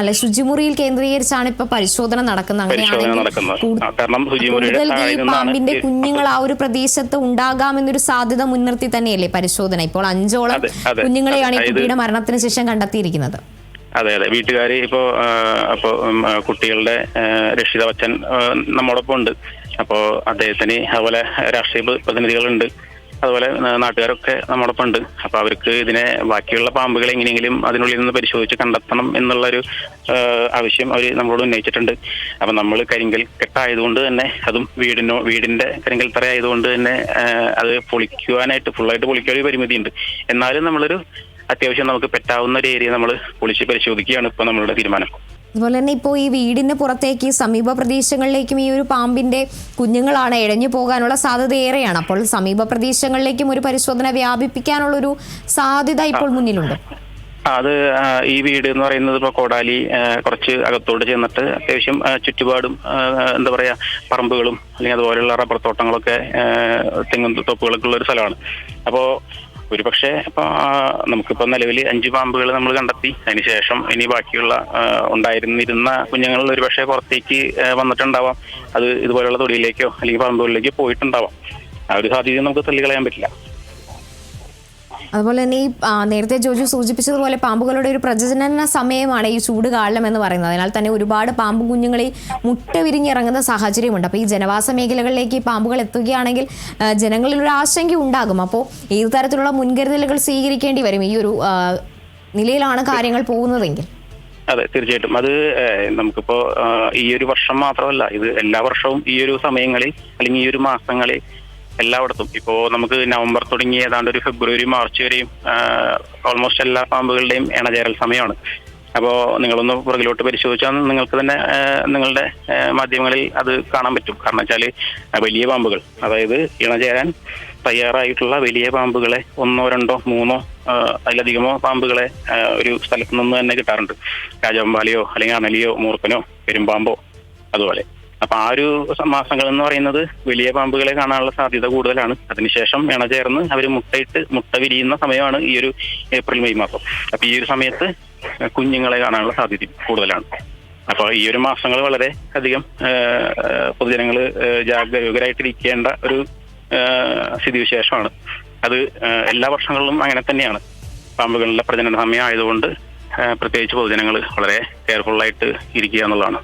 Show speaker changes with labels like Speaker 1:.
Speaker 1: അല്ല, ശുചിമുറിയിൽ കേന്ദ്രീകരിച്ചാണ് ഇപ്പൊ പരിശോധന നടക്കുന്നത്. അങ്ങനെയാണെങ്കിൽ പാമ്പിന്റെ കുഞ്ഞുങ്ങൾ ആ ഒരു പ്രദേശത്ത് ഉണ്ടാകാമെന്നൊരു സാധ്യത മുൻനിർത്തി തന്നെയല്ലേ പരിശോധന? ഇപ്പോൾ 5ഓളം കുഞ്ഞുങ്ങളെയാണ് ഈ കുട്ടിയുടെ മരണത്തിന് ശേഷം കണ്ടെത്തിയിരിക്കുന്നത്.
Speaker 2: അതെ, വീട്ടുകാർ അപ്പോ കുട്ടികളുടെ രക്ഷിതാവച്ഛൻ നമ്മോടൊപ്പം ഉണ്ട്. അപ്പോൾ അദ്ദേഹത്തിന് അതുപോലെ രാഷ്ട്രീയ പ്രതിനിധികളുണ്ട്, അതുപോലെ നാട്ടുകാരൊക്കെ നമ്മോടൊപ്പം ഉണ്ട്. അപ്പൊ അവർക്ക് ഇതിനെ ബാക്കിയുള്ള പാമ്പുകളെ എങ്ങനെയെങ്കിലും അതിനുള്ളിൽ നിന്ന് പരിശോധിച്ച് കണ്ടെത്തണം എന്നുള്ളൊരു ആവശ്യം അവർ നമ്മളോട് ഉന്നയിച്ചിട്ടുണ്ട്. അപ്പൊ നമ്മൾ കരിങ്കൽ കെട്ടായതുകൊണ്ട് തന്നെ, അതും വീടിന്റെ കരിങ്കൽ തറ ആയതുകൊണ്ട് തന്നെ അത് പൊളിക്കുവാനായിട്ട് ഫുള്ളായിട്ട് പൊളിക്കാൻ ഒരു പരിമിതിയുണ്ട്. എന്നാലും നമ്മളൊരു അത്യാവശ്യം നമുക്ക് പറ്റാവുന്ന ഒരു ഏരിയ നമ്മൾ പൊളിച്ച് പരിശോധിക്കുകയാണ് ഇപ്പൊ നമ്മളുടെ തീരുമാനം.
Speaker 1: അതുപോലെ തന്നെ ഇപ്പോൾ ഈ വീടിന് പുറത്തേക്ക് സമീപ പ്രദേശങ്ങളിലേക്കും ഈ ഒരു പാമ്പിന്റെ കുഞ്ഞുങ്ങളാണ് ഇഴഞ്ഞു പോകാനുള്ള സാധ്യത ഏറെയാണ്. അപ്പോൾ സമീപ പ്രദേശങ്ങളിലേക്കും ഒരു പരിശോധന വ്യാപിപ്പിക്കാനുള്ളൊരു സാധ്യത ഇപ്പോൾ മുന്നിലുണ്ട്.
Speaker 2: അത് ഈ വീട് എന്ന് പറയുന്നത് ഇപ്പൊ കോടാലി കുറച്ച് അകത്തോട്ട് ചെന്നിട്ട് അത്യാവശ്യം ചുറ്റുപാടും എന്താ പറയാ പറമ്പുകളും അല്ലെങ്കിൽ അതുപോലെയുള്ള റബ്ബർ തോട്ടങ്ങളൊക്കെ തെങ്ങും തോപ്പുകളൊക്കെ ഉള്ള ഒരു സ്ഥലമാണ്. അപ്പോ ഒരു പക്ഷേ ഇപ്പൊ നമുക്കിപ്പോ നിലവിൽ 5 പാമ്പുകൾ നമ്മൾ കണ്ടെത്തി. അതിനുശേഷം ഇനി ബാക്കിയുള്ള ഉണ്ടായിരുന്നിരുന്ന കുഞ്ഞുങ്ങളിൽ ഒരു പക്ഷേ പുറത്തേക്ക് വന്നിട്ടുണ്ടാവാം. അത് ഇതുപോലെയുള്ള തൊടിയിലേക്കോ അല്ലെങ്കിൽ പറമ്പുകളിലേക്കോ പോയിട്ടുണ്ടാവാം. ആ ഒരു സാധ്യത നമുക്ക് തള്ളിക്കളയാൻ പറ്റില്ല.
Speaker 1: അതുപോലെ തന്നെ ഈ നേരത്തെ ജോജു സൂചിപ്പിച്ചതുപോലെ പാമ്പുകളുടെ ഒരു പ്രജനന സമയമാണ് ഈ ചൂട് കാലം എന്ന് പറയുന്നത്. അതിനാൽ തന്നെ ഒരുപാട് പാമ്പ് കുഞ്ഞുങ്ങളെ മുട്ട വിരിഞ്ഞിറങ്ങുന്ന സാഹചര്യമുണ്ട്. അപ്പോൾ ഈ ജനവാസ മേഖലകളിലേക്ക് ഈ പാമ്പുകൾ എത്തുകയാണെങ്കിൽ ജനങ്ങളിൽ ഒരു ആശങ്ക ഉണ്ടാകും. അപ്പോൾ ഏത് തരത്തിലുള്ള മുൻകരുതലുകൾ സ്വീകരിക്കേണ്ടി വരും ഈ ഒരു നിലയിലാണ് കാര്യങ്ങൾ പോകുന്നതെങ്കിൽ?
Speaker 2: അതെ, തീർച്ചയായിട്ടും. അത് നമുക്കിപ്പോ ഈ ഒരു വർഷം മാത്രമല്ല, ഇത് എല്ലാ വർഷവും ഈ ഒരു സമയങ്ങളിൽ അല്ലെങ്കിൽ ഈ ഒരു മാസങ്ങളിൽ എല്ലായിടത്തും ഇപ്പോ നമുക്ക് നവംബർ തുടങ്ങി ഏതാണ്ട് ഒരു ഫെബ്രുവരി മാർച്ച് വരെയും ഓൾമോസ്റ്റ് എല്ലാ പാമ്പുകളുടെയും ഇണചേരൽ സമയമാണ്. അപ്പോൾ നിങ്ങളൊന്ന് പുറകിലോട്ട് പരിശോധിച്ചാൽ നിങ്ങൾക്ക് തന്നെ നിങ്ങളുടെ മാധ്യമങ്ങളിൽ അത് കാണാൻ പറ്റും. കാരണം വെച്ചാൽ വലിയ പാമ്പുകൾ, അതായത് ഇണചേരാൻ തയ്യാറായിട്ടുള്ള വലിയ പാമ്പുകളെ 1, 2, 3 അതിലധികമോ പാമ്പുകളെ ഒരു സ്ഥലത്ത് നിന്ന് തന്നെ കിട്ടാറുണ്ട്. രാജവെമ്പാലയോ അല്ലെങ്കിൽ അണലിയോ മൂർഖനോ പെരുമ്പാമ്പോ അതുപോലെ. അപ്പൊ ആ ഒരു മാസങ്ങൾ എന്ന് പറയുന്നത് വലിയ പാമ്പുകളെ കാണാനുള്ള സാധ്യത കൂടുതലാണ്. അതിനുശേഷം ഇണചേർന്ന് അവർ മുട്ട വിരിയുന്ന സമയമാണ് ഈ ഒരു ഏപ്രിൽ മെയ് മാസം. അപ്പൊ ഈ ഒരു സമയത്ത് കുഞ്ഞുങ്ങളെ കാണാനുള്ള സാധ്യത കൂടുതലാണ്. അപ്പൊ ഈ ഒരു മാസങ്ങൾ വളരെ അധികം പൊതുജനങ്ങൾ ജാഗരൂകരായിട്ടിരിക്കേണ്ട ഒരു സ്ഥിതിവിശേഷമാണ്. അത് എല്ലാ വർഷങ്ങളിലും അങ്ങനെ തന്നെയാണ്. പാമ്പുകളുടെ പ്രജനന സമയം ആയതുകൊണ്ട് പ്രത്യേകിച്ച് പൊതുജനങ്ങൾ വളരെ കെയർഫുള്ളായിട്ട് ഇരിക്കുക എന്നുള്ളതാണ്.